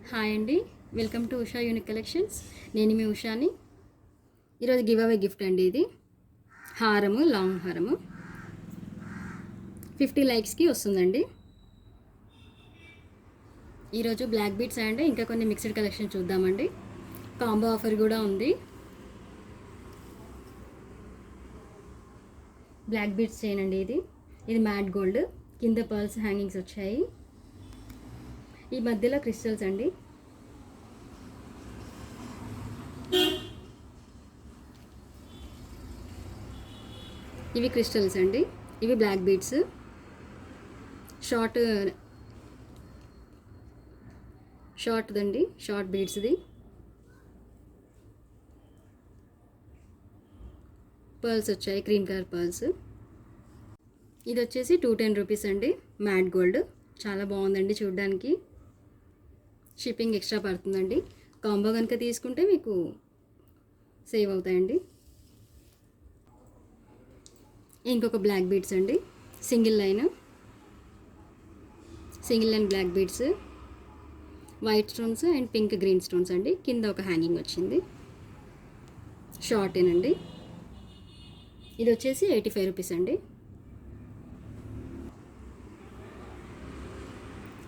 Hi అండి, welcome to Usha unique collections. నేను మీ ఉషాని. ఈరోజు గివ్ అవే గిఫ్ట్ అండి. ఇది హారము, లాంగ్ హారము 50 లైక్స్కి వస్తుందండి. ఈరోజు బ్లాక్ బీట్స్ అండ్ ఇంకా కొన్ని మిక్స్డ్ కలెక్షన్ చూద్దామండి. కాంబో ఆఫర్ కూడా ఉంది. బ్లాక్ బీట్స్ చైన్ అండి. ఇది మ్యాట్ గోల్డ్, కింద పర్ల్స్ హ్యాంగింగ్స్ వచ్చాయి. ఈ మధ్యలో క్రిస్టల్స్ అండి. ఇవి క్రిస్టల్స్ అండి. ఇవి బ్లాక్ బీట్స్. షార్ట్దండి, షార్ట్ బీడ్స్ది. పర్ల్స్ వచ్చాయి, క్రీమ్ కలర్ పర్ల్స్. ఇది వచ్చేసి 210 రూపీస్ అండి. మ్యాట్ గోల్డ్ చాలా బాగుందండి చూడడానికి. షిప్పింగ్ ఎక్స్ట్రా పడుతుందండి. కాంబో కనుక తీసుకుంటే మీకు సేవ్ అవుతాయండి. ఇంకొక బ్లాక్ బీడ్స్ అండి. Single line black beads, white stones and pink green stones అండి. కింద ఒక హ్యాంగింగ్ వచ్చింది. షార్టేనండి. ఇది వచ్చేసి 85 రూపీస్ అండి.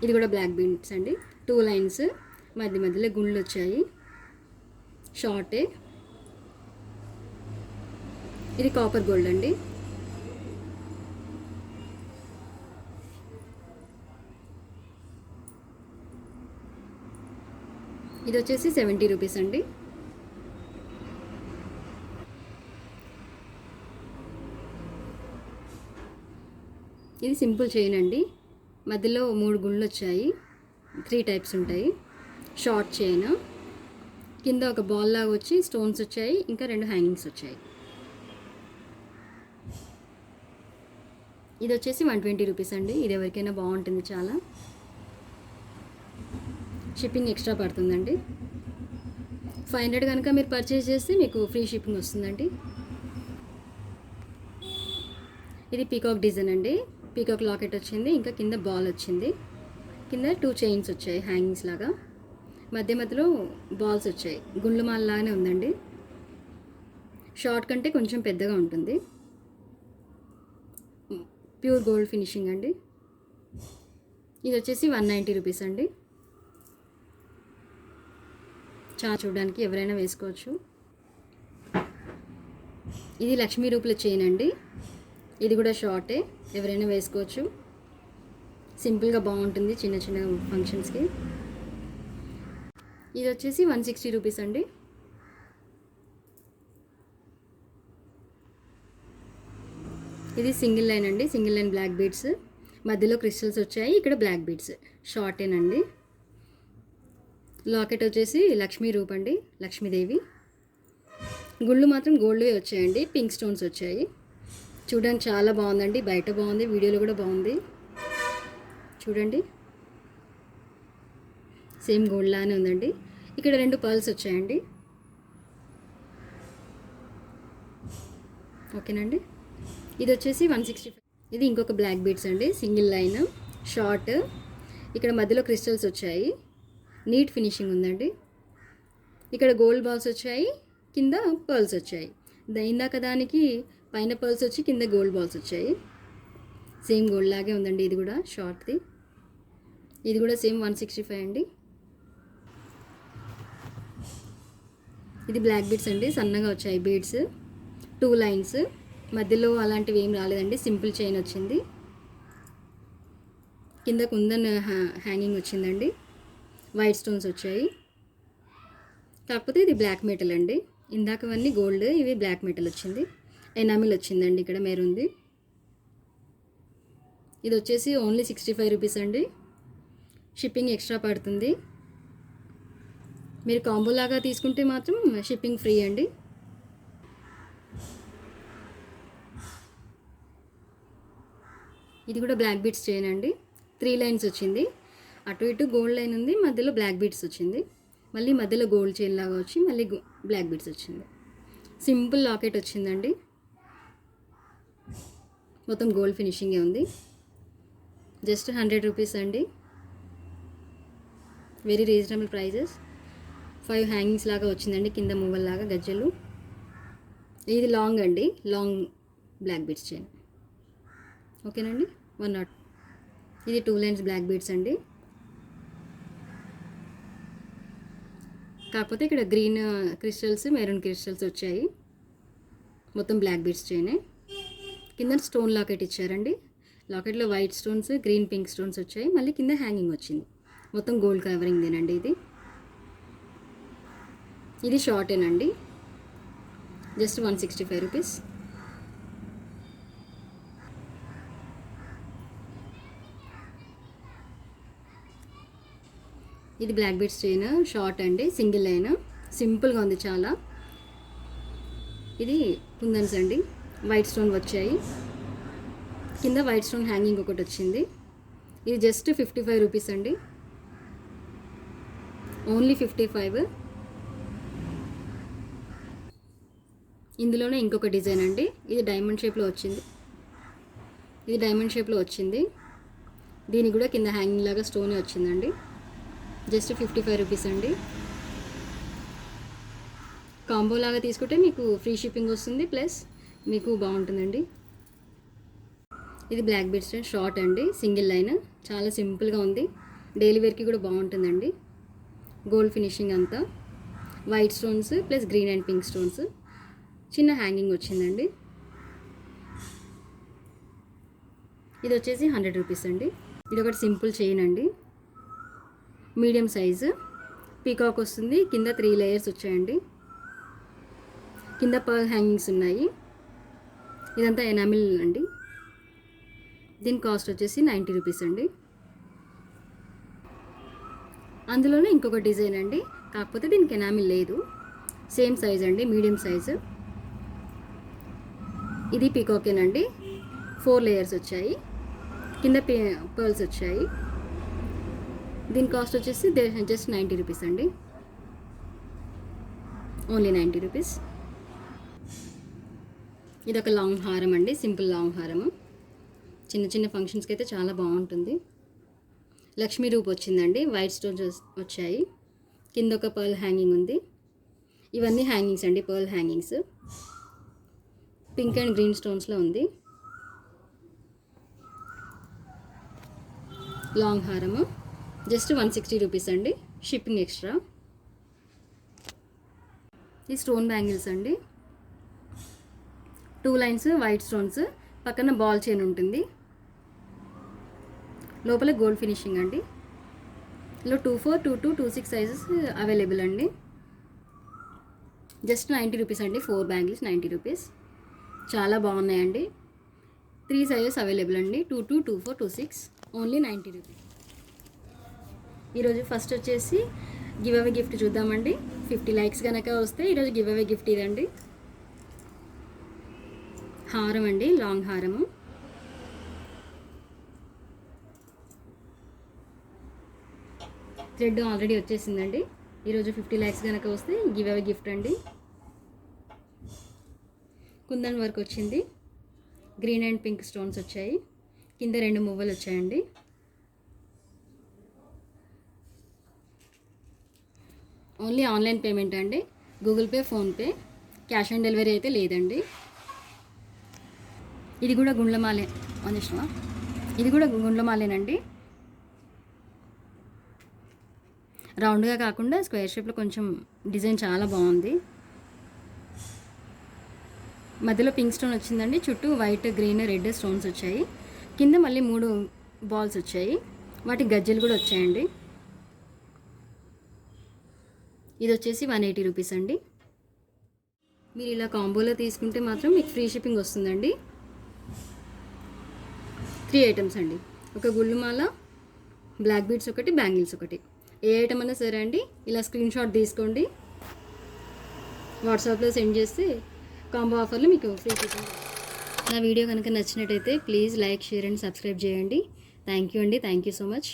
ఇది కూడా బ్లాక్ బీడ్స్ అండి. 2 లైన్స్, మధ్యలో గుండ్లు వచ్చాయి. షార్టే. ఇది కాపర్ గోల్డ్ అండి. ఇది వచ్చేసి 70 రూపీస్ అండి. ఇది సింపుల్ చైన్ అండి. మధ్యలో 3 గుండ్లు వచ్చాయి. 3 టైప్స్ ఉంటాయి. షార్ట్ చైన్, కింద ఒక బాల్ లాగా వచ్చి స్టోన్స్ వచ్చాయి. ఇంకా 2 హ్యాంగింగ్స్ వచ్చాయి. ఇది వచ్చేసి 120 రూపీస్ అండి. ఇది ఎవరికైనా బాగుంటుంది చాలా. షిప్పింగ్ ఎక్స్ట్రా పడుతుందండి. 500 కనుక మీరు పర్చేస్ చేస్తే మీకు ఫ్రీ షిప్పింగ్ వస్తుందండి. ఇది పీకాక్ డిజైన్ అండి. పీకాక్ లాకెట్ వచ్చింది. ఇంకా కింద బాల్ వచ్చింది. కింద 2 చైన్స్ వచ్చాయి హ్యాంగింగ్స్ లాగా. మధ్యలో బాల్స్ వచ్చాయి. గుండ్లు మాల లాగానే ఉందండి. షార్ట్ కంటే కొంచెం పెద్దగా ఉంటుంది. ప్యూర్ గోల్డ్ ఫినిషింగ్ అండి. ఇది వచ్చేసి 190 రూపీస్ అండి. చాలా చూడడానికి ఎవరైనా వేసుకోవచ్చు. ఇది లక్ష్మీ రూపుల చైన్ అండి. ఇది కూడా షార్టే, ఎవరైనా వేసుకోవచ్చు. సింపుల్గా బాగుంటుంది చిన్న చిన్న ఫంక్షన్స్కి. ఇది వచ్చేసి 160 రూపీస్ అండి. ఇది సింగిల్ లైన్ అండి. సింగిల్ లైన్ బ్లాక్ బీడ్స్, మధ్యలో క్రిస్టల్స్ వచ్చాయి. ఇక్కడ బ్లాక్ బీడ్స్ షార్టేనండి. లాకెట్ వచ్చేసి లక్ష్మీ రూప్ అండి, లక్ష్మీదేవి. గుళ్ళు మాత్రం గోల్డ్వే వచ్చాయండి. పింక్ స్టోన్స్ వచ్చాయి. చూడడానికి చాలా బాగుందండి. బయట బాగుంది, వీడియోలో కూడా బాగుంది. చూడండి, సేమ్ గోల్డ్ లానే ఉందండి. ఇక్కడ 2 పర్ల్స్ వచ్చాయండి. ఓకేనండి. ఇది వచ్చేసి 165. ఇది ఇంకొక బ్లాక్ బీడ్స్ అండి. Single line, short. ఇక్కడ మధ్యలో క్రిస్టల్స్ వచ్చాయి. నీట్ ఫినిషింగ్ ఉందండి. ఇక్కడ గోల్డ్ బాల్స్ వచ్చాయి, కింద పర్ల్స్ వచ్చాయి. ఇందాక దానికి పైన పర్ల్స్ వచ్చి కింద గోల్డ్ బాల్స్ వచ్చాయి. సేమ్ గోల్డ్ లాగే ఉందండి. ఇది కూడా షార్ట్ది. ఇది కూడా సేమ్ 165 అండి. ఇది బ్లాక్ బీడ్స్ అండి. సన్నగా వచ్చాయి బీడ్స్. 2 లైన్స్, మధ్యలో అలాంటివి ఏం రాలేదండి. సింపుల్ చైన్ వచ్చింది. కింద కుందన్ హ్యాంగింగ్ వచ్చిందండి. వైట్ స్టోన్స్ వచ్చాయి. కాకపోతే ఇది బ్లాక్ మెటల్ అండి. ఇందాకవన్నీ గోల్డ్, ఇవి బ్లాక్ మెటల్ వచ్చింది. ఎనామిల్ వచ్చిందండి. ఇక్కడ మెరూన్ది. ఇది వచ్చేసి ఓన్లీ 65 రూపీస్ అండి. షిప్పింగ్ ఎక్స్ట్రా పడుతుంది. మీరు కాంబో లాగా తీసుకుంటే మాత్రం షిప్పింగ్ ఫ్రీ అండి. ఇది కూడా బ్లాక్ బీడ్స్ చైన్ అండి. 3 లైన్స్ వచ్చింది. అటు ఇటు గోల్డ్ లైన్ ఉంది, మధ్యలో బ్లాక్ బీడ్స్ వచ్చింది. మళ్ళీ మధ్యలో గోల్డ్ చైన్ లాగా వచ్చి మళ్ళీ బ్లాక్ బీడ్స్ వచ్చింది. సింపుల్ లాకెట్ వచ్చిందండి. మొత్తం గోల్డ్ ఫినిషింగే ఉంది. జస్ట్ 100 రూపీస్ అండి. Very reasonable prices. 5 హ్యాంగింగ్స్ లాగా వచ్చిందండి, కింద మువ్వల్ లాగా గజ్జలు. ఇది లాంగ్ అండి, లాంగ్ బ్లాక్ బీడ్స్ చైన్. ఓకేనండి. 1 నాట్. ఇది 2 లైన్స్ బ్లాక్ బీడ్స్ అండి. కాకపోతే ఇక్కడ గ్రీన్ క్రిస్టల్స్, మెరూన్ క్రిస్టల్స్ వచ్చాయి. మొత్తం బ్లాక్ బీడ్స్ చైన్. కింద స్టోన్ లాకెట్ ఇచ్చారండి. లాకెట్లో white stones, green pink stones వచ్చాయి. మళ్ళీ కింద హ్యాంగింగ్ వచ్చింది. మొత్తం గోల్డ్ కవరింగ్దేనండి ఇది. ఇది షార్టేనండి, జస్ట్ 165 రూపీస్. ఇది బ్లాక్ బీడ్స్ చైన్, షార్ట్ అండి, సింగిల్ లైన్, సింపుల్గా ఉంది చాలా. ఇది కుందన్స్ అండి, వైట్ స్టోన్ వచ్చాయి. కింద వైట్ స్టోన్ హ్యాంగింగ్ ఒకటి వచ్చింది. ఇది జస్ట్ 55 రూపీస్ అండి, ఓన్లీ 55. ఇందులోనే ఇంకొక డిజైన్ అండి, ఇది డైమండ్ షేప్లో వచ్చింది. ఇది డైమండ్ షేప్లో వచ్చింది. దీనికి కూడా కింద హ్యాంగింగ్ లాగా స్టోనే వచ్చిందండి. జస్ట్ 55 రూపీస్ అండి. కాంబో లాగా తీసుకుంటే మీకు ఫ్రీ షిప్పింగ్ వస్తుంది, ప్లస్ మీకు బాగుంటుందండి. ఇది బ్లాక్ బీడ్స్ షార్ట్ అండి, సింగిల్ లైన్, చాలా సింపుల్గా ఉంది. డైలీ వేర్కి కూడా బాగుంటుందండి. గోల్డ్ ఫినిషింగ్ అంతా, white stones plus green and pink stones, చిన్న హ్యాంగింగ్ వచ్చిందండి. ఇది వచ్చేసి 100 రూపీస్ అండి. ఇది ఒకటి సింపుల్ చైన్ అండి, మీడియం సైజు, పీకాక్ వస్తుంది. కింద 3 లేయర్స్ వచ్చాయండి. కింద పర్ల్ హ్యాంగింగ్స్ ఉన్నాయి. ఇదంతా ఎనామిల్ అండి. దీని కాస్ట్ వచ్చేసి 90 రూపీస్ అండి. అందులోనే ఇంకొక డిజైన్ అండి, కాకపోతే దీనికి ఎనామిల్ లేదు, సేమ్ సైజ్ అండి, మీడియం సైజు. ఇది పీకాకేనండి, 4 లేయర్స్ వచ్చాయి. కింద పర్ల్స్ వచ్చాయి. దీని కాస్ట్ వచ్చేసి జస్ట్ 90 రూపీస్ అండి, ఓన్లీ 90 రూపీస్. ఇది ఒక లాంగ్ హారం అండి, సింపుల్ లాంగ్ హారము. చిన్న చిన్న ఫంక్షన్స్కి అయితే చాలా బాగుంటుంది. లక్ష్మీ రూప్ వచ్చిందండి, వైట్ స్టోన్స్ వచ్చాయి. కింద ఒక పర్ల్ హ్యాంగింగ్ ఉంది. ఇవన్నీ హ్యాంగింగ్స్ అండి, pearl hangings. Pink and green స్టోన్స్లో ఉంది. లాంగ్ హారము జస్ట్ 160 రూపీస్ అండి, షిప్పింగ్ ఎక్స్ట్రా. ఈ స్టోన్ బ్యాంగిల్స్ అండి, 2 లైన్స్ వైట్ స్టోన్స్, పక్కన బాల్ చైన్ ఉంటుంది. లోపల గోల్డ్ ఫినిషింగ్ అండి. ఇలా 24, 22, 26 సైజెస్ అవైలబుల్ అండి. జస్ట్ 90 రూపీస్ అండి, 4 బ్యాంగిల్స్ 90 రూపీస్. చాలా బాగున్నాయండి. 3 సైజెస్ అవైలబుల్ అండి, 22, 24, 26, ఓన్లీ 90 రూపీస్. ఈరోజు ఫస్ట్ వచ్చేసి గివ్ అవే గిఫ్ట్ చూద్దామండి. 50 లైక్స్ కనుక వస్తే ఈరోజు గివ్ అవే గిఫ్ట్ ఇదండి. హారం అండి, లాంగ్ హారము. థ్రెడ్ ఆల్రెడీ వచ్చేసిందండి. ఈరోజు 50 లైక్స్ కనుక వస్తే గివ్ అవే గిఫ్ట్ అండి. కుందన్ వర్క్ వచ్చింది. గ్రీన్ అండ్ పింక్ స్టోన్స్ వచ్చాయి. కింద 2 మువ్వలు వచ్చాయండి. ఓన్లీ ఆన్లైన్ పేమెంట్ అండి, Google pay, PhonePe, cash on delivery అయితే లేదండి. ఇది కూడా గుండ్లమాలే ఇష్టమా, ఇది కూడా గుండ్లమాలేనండి. రౌండ్గా కాకుండా స్క్వేర్ షేప్లో కొంచెం డిజైన్ చాలా బాగుంది. మధ్యలో పింక్ స్టోన్ వచ్చిందండి. చుట్టూ వైట్, గ్రీన్, రెడ్ స్టోన్స్ వచ్చాయి. కింద మళ్ళీ 3 బాల్స్ వచ్చాయి. వాటి గజ్జలు కూడా వచ్చాయండి. ఇది వచ్చేసి 180 రూపీస్ అండి. మీరు ఇలా కాంబోలో తీసుకుంటే మాత్రం మీకు ఫ్రీ షిప్పింగ్ వస్తుందండి. 3 ఐటమ్స్ అండి, ఒక గుళ్ళుమాల, బ్లాక్ బీడ్స్ ఒకటి, బ్యాంగిల్స్ ఒకటి. ఏ ఐటమ్ అన్నా సరే అండి, ఇలా స్క్రీన్ షాట్ తీసుకోండి, వాట్సాప్లో సెండ్ చేస్తే కాంబో ఆఫర్లు మీకు ఫ్రీ షిప్పింగ్. నా వీడియో కనుక నచ్చినట్టయితే please like, share and subscribe చేయండి. థ్యాంక్ యూ అండి, థ్యాంక్ యూ సో మచ్.